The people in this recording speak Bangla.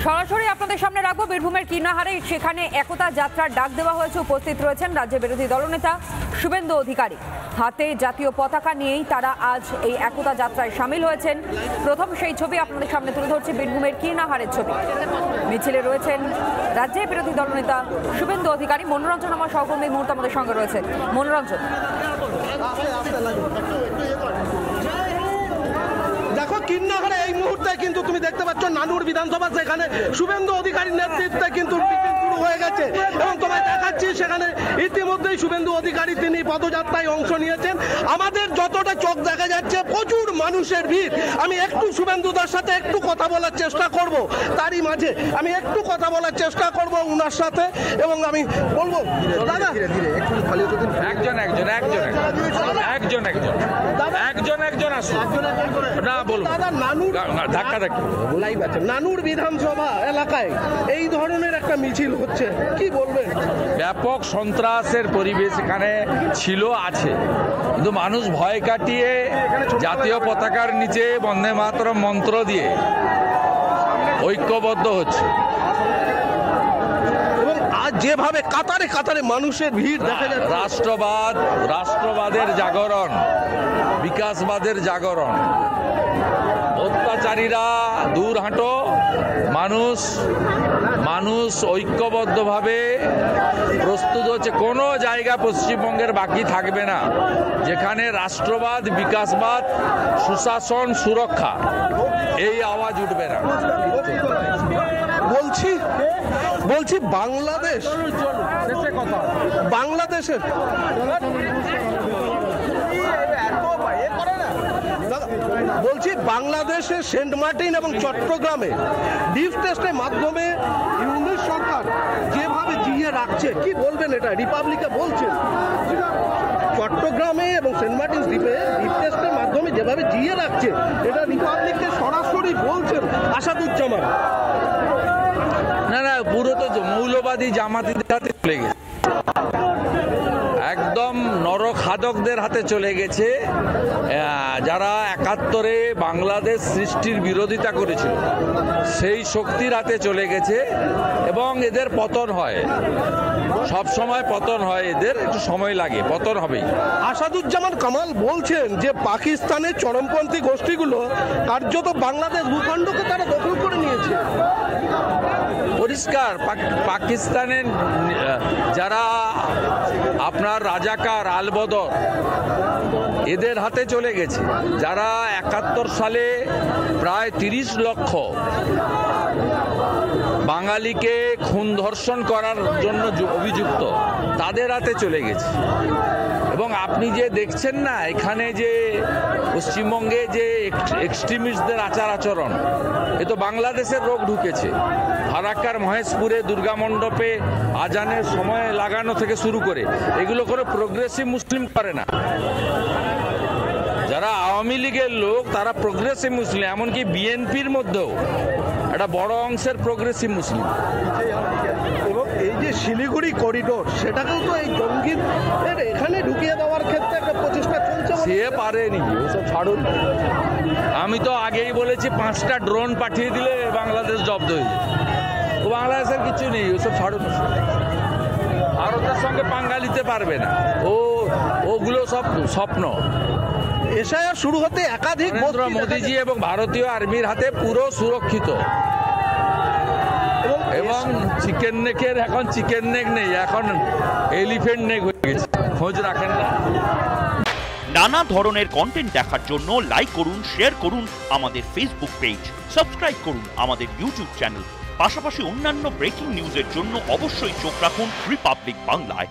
সরাসরি আপনাদের সামনে রাখবো বীরভূমের কীর্ণাহারে। সেখানে একতা যাত্রার ডাক দেওয়া হয়েছে। উপস্থিত রয়েছেন রাজ্যের বিরোধী দলনেতা শুভেন্দু অধিকারী। হাতে জাতীয় পতাকা নিয়েই তারা আজ এই একতা যাত্রায় সামিল হয়েছেন। প্রথম সেই ছবি আপনাদের সামনে তুলে ধরছে বীরভূমের কীর্ণাহারের ছবি। মিছিলে রয়েছেন রাজ্যের বিরোধী দলনেতা শুভেন্দু অধিকারী। মনোরঞ্জন আমার সহকর্মী মুহূর্তে আমাদের সঙ্গে রয়েছে। মনোরঞ্জন, দেখো কীর্ণাহারে এই মুহূর্তে কিন্তু তুমি দেখতে পাচ্ছ নানুর বিধানসভা, সেখানে শুভেন্দু অধিকারীর নেতৃত্বে কিন্তু শুরু হয়ে গেছে এবং তোমায় দেখাচ্ছি সেখানে ইতিমধ্যেই শুভেন্দু অধিকারী তিনি পদযাত্রায় অংশ নিয়েছেন। আমাদের যতটা চোখ দেখা যাচ্ছে প্রচুর মানুষের ভিড়। আমি একটু শুভেন্দুদার সাথে একটু কথা বলার চেষ্টা করব, তারই মাঝে আমি একটু কথা বলার চেষ্টা করব উনার সাথে এবং আমি বলবো দাদা একজন আসুন না বলুন। দাদা নানুর বিধানসভা এলাকায় এই ধরনের একটা মিছিল হচ্ছে, কি বলবেন? ব্যাপক সন্ত্রাসের পরিবেশ এখানে ছিল, আছে, কিন্তু মানুষ ভয় কাটিয়ে জাতীয় পতাকার নিচে বন্দে মাতরম মন্ত্র দিয়ে ঐক্যবদ্ধ হচ্ছে। আজ যেভাবে কাতারে কাতারে মানুষের ভিড় দেখা যাচ্ছে, রাষ্ট্রবাদের জাগরণ, বিকাশবাদের জাগরণ। অত্যাচারীরা দূর হাঁটো, মানুষ ঐক্যবদ্ধভাবে প্রস্তুত হচ্ছে। কোনো জায়গা পশ্চিমবঙ্গের বাকি থাকবে না যেখানে রাষ্ট্রবাদ, বিকাশবাদ, সুশাসন, সুরক্ষা এই আওয়াজ উঠবে না। বলছি বাংলাদেশের বাংলাদেশের সেন্ট মার্টিন এবং চট্টগ্রামে ডিপ টেস্টের মাধ্যমে ইউনিশ সরকার যেভাবে জিয়ে রাখছে, কি বলবেন? এটা রিপাবলিকে বলছেন চট্টগ্রামে এবং সেন্ট মার্টিন দ্বীপে ডিপ টেস্টের মাধ্যমে যেভাবে জিয়ে রাখছে, এটা রিপাবলিককে সরাসরি বলছেন আসাদুজ্জামান। না, পুরো তো মৌলবাদী জামাতিদের হাতে চলে গেছে, একদম নরখাদকদের হাতে চলে গেছে, যারা ৭১-এ বাংলাদেশ সৃষ্টির বিরোধিতা করেছিল সেই শক্তির হাতে চলে গেছে এবং এদের পতন হয়, সব সময় পতন হয়, এদের একটু সময় লাগে, পতন হবেই। আসাদুজ্জামান কামাল বলছেন যে পাকিস্তানের চরমপন্থী গোষ্ঠীগুলো কার্যত বাংলাদেশ ভূখণ্ডকে তারা দখল করে নিয়েছে। পরিষ্কার পাকিস্তানের যারা আপনার রাজাকার, আলবদর, এদের হাতে চলে গেছে, যারা ৭১ সালে প্রায় ৩০ লক্ষ বাঙালিকে খুন ধর্ষণ করার জন্য অভিযুক্ত, তাদের হাতে চলে গেছে। এবং আপনি যে দেখছেন না এখানে যে পশ্চিমবঙ্গে যে এক্সট্রিমিস্টদের আচরণ, এ তো বাংলাদেশের রোগ ঢুকেছে। ফারাক্কার মহেশপুরে দুর্গা মণ্ডপে আজানের সময় লাগানো থেকে শুরু করে এগুলো কোনো প্রোগ্রেসিভ মুসলিম করে না। যারা আওয়ামী লীগের লোক তারা প্রোগ্রেসিভ মুসলিম, এমনকি বিএনপির মধ্যেও একটা বড় অংশের প্রোগ্রেসিভ মুসলিম। এবং এই যে শিলিগুড়ি করিডোর, সেটাকেও তো এই জঙ্গিদের এখানে ঢুকিয়ে দেওয়ার ক্ষেত্রে একটা প্রচেষ্টা চলছে। সে পারেনি, ওসব ছাড়ুন। আমি তো আগেই বলেছি 5টা ড্রোন পাঠিয়ে দিলে বাংলাদেশ জব্দ হয়ে যাবে। ও বাংলাদেশের কিছু নেই, ওসব ছাড়ুন। ভারতের সঙ্গে পাঙ্গা নিতে পারবে না, ওগুলো সব স্বপ্ন। এসআইআর শুরু হতে একাধিক মোদিজি এবং ভারতীয় আর্মির হাতে পুরো সুরক্ষিত। এবং চিকেন নেকের এখন চিকেন নেক নেই, এখন এলিফেন্ট নেক হয়ে গেছে, খোঁজ রাখেন না। নানা ধরনের কন্টেন্ট দেখার জন্য লাইক করুন, শেয়ার করুন আমাদের ফেসবুক পেজ, সাবস্ক্রাইব করুন আমাদের ইউটিউব চ্যানেল। পাশাপাশি অন্যান্য ব্রেকিং নিউজের জন্য অবশ্যই চোখ রাখুন রিপাবলিক বাংলায়।